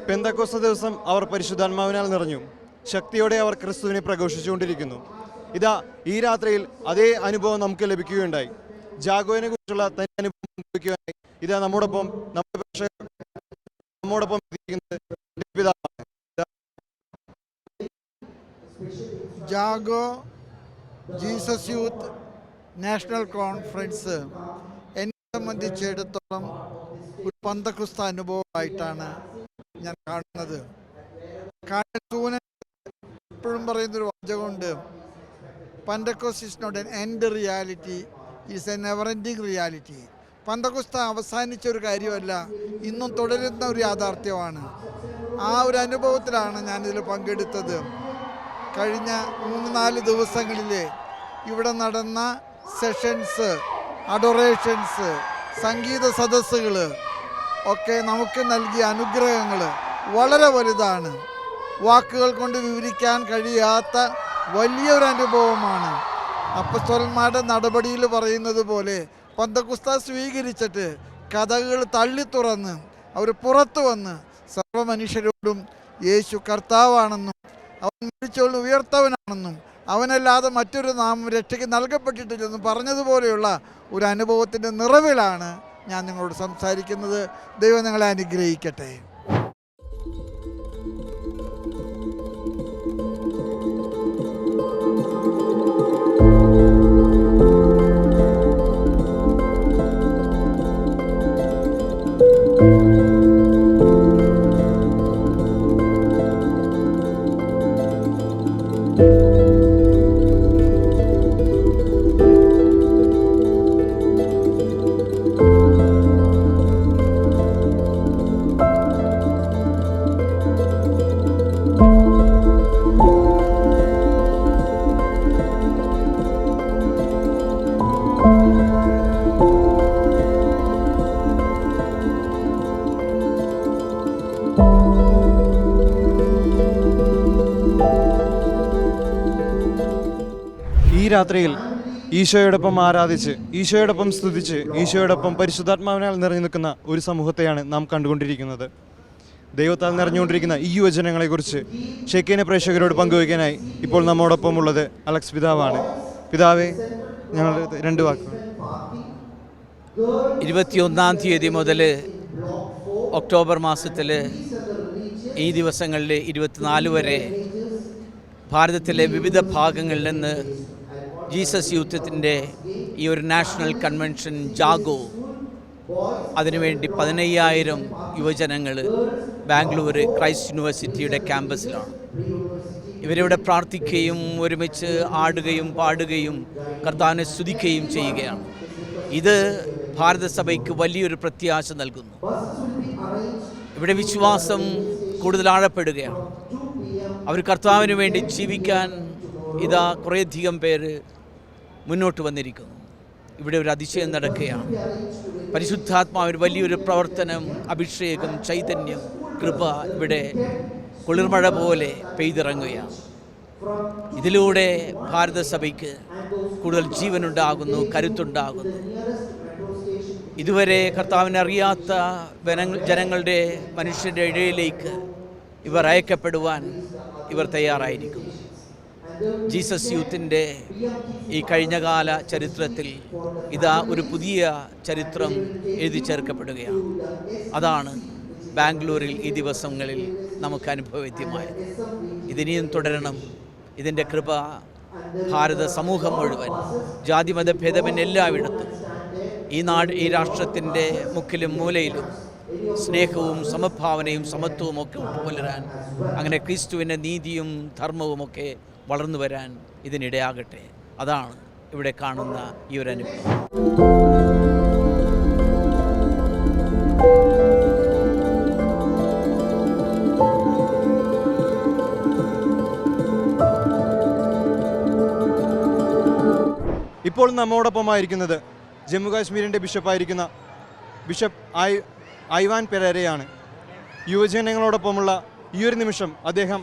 പെന്തക്കോസ്ത ദിവസം അവർ പരിശുദ്ധാത്മാവിനാൽ നിറഞ്ഞു. ശക്തിയോടെ അവർ ക്രിസ്തുവിനെ പ്രഘോഷിച്ചുകൊണ്ടിരിക്കുന്നു. ഇതാ ഈ രാത്രിയിൽ അതേ അനുഭവം നമുക്ക് ലഭിക്കുകയുണ്ടായി. ജാഗോയെ കുറിച്ചുള്ള തന്റെ അനുഭവം ലഭിക്കുവാനായി ഇതാ നമ്മോടൊപ്പം പിതാവാണ്. Jago Jesus youth national conference എന്നെ സംബന്ധിച്ചിടത്തോളം ഒരു പന്തക്കുസ്ത അനുഭവമായിട്ടാണ് ഞാൻ കാണുന്നത്. എപ്പോഴും പറയുന്നൊരു വാചകമുണ്ട്, Pentecost is not an end reality, is a never ending reality. പെന്തക്കോസ്ത അവസാനിച്ച ഒരു കാര്യമല്ല, ഇന്നും തുടരുന്ന ഒരു യാഥാർത്ഥ്യമാണ്. ആ ഒരു അനുഭവത്തിലാണ് ഞാനിതിൽ പങ്കെടുത്തത്. കഴിഞ്ഞ 3-4 ദിവസങ്ങളിൽ ഇവിടെ നടന്ന സെഷൻസ്, അഡോറേഷൻസ്, സംഗീത സദസ്സുകൾ ഒക്കെ നമുക്ക് നൽകിയ അനുഗ്രഹങ്ങൾ വളരെ വലുതാണ്. വാക്കുകൾ കൊണ്ട് വിവരിക്കാൻ കഴിയാത്ത വലിയൊരു അനുഭവമാണ്. അപ്പസ്തോലന്മാരുടെ നടപടിയിൽ പറയുന്നത് പോലെ പെന്തക്കോസ്ത സ്വീകരിച്ചിട്ട് കഥകൾ തള്ളി തുറന്ന് അവർ പുറത്തു വന്ന് സർവ്വമനുഷ്യരോടും യേശു കർത്താവാണെന്നും അവൻ മരിച്ചവൻ ഉയർത്തവനാണെന്നും അവനല്ലാതെ മറ്റൊരു നാമം രക്ഷയ്ക്ക് നൽകപ്പെട്ടിട്ടില്ലെന്നും പറഞ്ഞതുപോലെയുള്ള ഒരു അനുഭവത്തിൻ്റെ നിറവിലാണ് ഞാൻ നിങ്ങളോട് സംസാരിക്കുന്നത്. ദൈവം നിങ്ങളെ അനുഗ്രഹിക്കട്ടെ. ഈ രാത്രിയിൽ ഈശോയോടൊപ്പം ആരാധിച്ച്, ഈശോയോടൊപ്പം സ്തുതിച്ച്, ഈശോയോടൊപ്പം പരിശുദ്ധാത്മാവിനാൽ നിറഞ്ഞു നിൽക്കുന്ന ഒരു സമൂഹത്തെയാണ് നാം കണ്ടുകൊണ്ടിരിക്കുന്നത്. ദൈവത്താൽ നിറഞ്ഞുകൊണ്ടിരിക്കുന്ന ഈ യുവജനങ്ങളെക്കുറിച്ച് ഷെക്കേന പ്രേക്ഷകരോട് പങ്കുവയ്ക്കാനായി ഇപ്പോൾ നമ്മോടൊപ്പം ഉള്ളത് അലക്സ് പിതാവാണ്. പിതാവേ, ഞങ്ങൾ 2 വാക്കുകൾ. 21-ാം തീയതി മുതൽ ഒക്ടോബർ മാസത്തിൽ ഈ ദിവസങ്ങളിൽ 24 വരെ ഭാരതത്തിലെ വിവിധ ഭാഗങ്ങളിൽ നിന്ന് ജീസസ് യൂത്തിൻ്റെ ഈ ഒരു നാഷണൽ കൺവെൻഷൻ ജാഗോ, അതിനുവേണ്ടി 15,000 യുവജനങ്ങൾ ബാംഗ്ലൂർ ക്രൈസ്റ്റ് യൂണിവേഴ്സിറ്റിയുടെ ക്യാമ്പസിലാണ്. ഇവരിവിടെ പ്രാർത്ഥിക്കുകയും ഒരുമിച്ച് ആടുകയും പാടുകയും കർത്താവിനെ സ്തുതിക്കുകയും ചെയ്യുകയാണ്. ഇത് ഭാരതസഭയ്ക്ക് വലിയൊരു പ്രത്യാശ നൽകുന്നു. ഇവിടെ വിശ്വാസം കൂടുതൽ ആഴപ്പെടുകയാണ്. അവർ കർത്താവിന് വേണ്ടി ജീവിക്കാൻ ഇതാ കുറേയധികം പേര് മുന്നോട്ട് വന്നിരിക്കുന്നു. ഇവിടെ ഒരു അതിശയം നടക്കുകയാണ്. പരിശുദ്ധാത്മാവിന് വലിയൊരു പ്രവർത്തനം, അഭിഷേകം, ചൈതന്യം, കൃപ ഇവിടെ കുളിർമഴ പോലെ പെയ്തിറങ്ങുകയാണ്. ഇതിലൂടെ ഭാരതസഭയ്ക്ക് കൂടുതൽ ജീവനുണ്ടാകുന്നു, കരുത്തുണ്ടാകുന്നു. ഇതുവരെ കർത്താവിനെ അറിയാത്ത ജനങ്ങളുടെ, മനുഷ്യരുടെ ഇടയിലേക്ക് ഇവർ അയക്കപ്പെടുവാൻ ഇവർ തയ്യാറായിരിക്കുന്നു. ജീസസ് യൂത്തിൻ്റെ ഈ കഴിഞ്ഞകാല ചരിത്രത്തിൽ ഇതാ ഒരു പുതിയ ചരിത്രം എഴുതി ചേർക്കപ്പെടുകയാണ്. അതാണ് ബാംഗ്ലൂരിൽ ഈ ദിവസങ്ങളിൽ നമുക്ക് അനുഭവവേദ്യമായത്. ഇതിനിയും തുടരണം. ഇതിൻ്റെ കൃപ ഭാരത സമൂഹം മുഴുവൻ, ജാതിമത ഭേദമന്യേ എല്ലായിടത്തും, ഈ രാഷ്ട്രത്തിൻ്റെ മുക്കിലും മൂലയിലും സ്നേഹവും സമഭാവനയും സമത്വവും ഒക്കെ പുലരാൻ, അങ്ങനെ ക്രിസ്തുവിൻ്റെ നീതിയും ധർമ്മവുമൊക്കെ വളർന്നു വരാൻ ഇതിനിടയാകട്ടെ. അതാണ് ഇവിടെ കാണുന്ന ഈ ഒരു അനുഭവം. ഇപ്പോൾ നമ്മോടൊപ്പമായിരിക്കുന്നത് ജമ്മു കാശ്മീരിൻ്റെ ബിഷപ്പായിരിക്കുന്ന ബിഷപ്പ് ഐവാൻ പെരേരയാണ്. യുവജനങ്ങളോടൊപ്പമുള്ള ഈ ഒരു നിമിഷം അദ്ദേഹം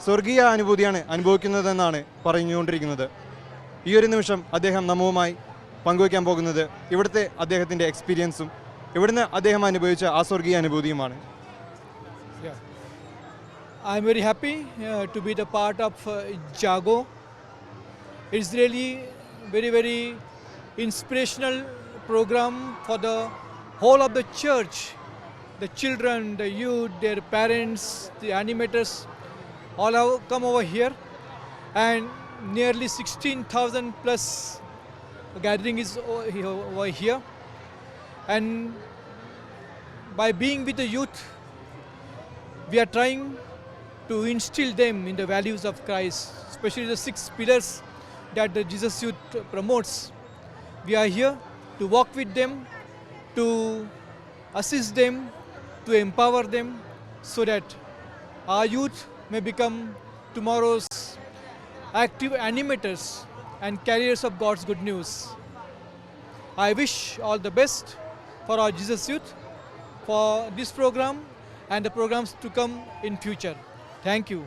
സ്വർഗീയ അനുഭൂതിയാണ് അനുഭവിക്കുന്നതെന്നാണ് പറഞ്ഞുകൊണ്ടിരിക്കുന്നത്. ഈ ഒരു നിമിഷം അദ്ദേഹം നമ്മുമായി പങ്കുവയ്ക്കാൻ പോകുന്നത് ഇവിടുത്തെ അദ്ദേഹത്തിൻ്റെ എക്സ്പീരിയൻസും ഇവിടുന്ന് അദ്ദേഹം അനുഭവിച്ച ആ സ്വർഗീയ അനുഭൂതിയുമാണ്. Yeah. I'm very happy to be the part of Jago. It's really very inspirational program for the whole of the church. The children, the youth, their parents, the animators, all have come over here, and nearly 16,000 plus gathering is over here. And by being with the youth, we are trying to instill them in the values of Christ, especially the 6 pillars that the Jesus Youth promotes. We are here to walk with them, to assist them, to empower them, so that our youth may become tomorrow's active animators and carriers of God's good news. I wish all the best for our Jesus Youth, for this program and the programs to come in future. Thank you.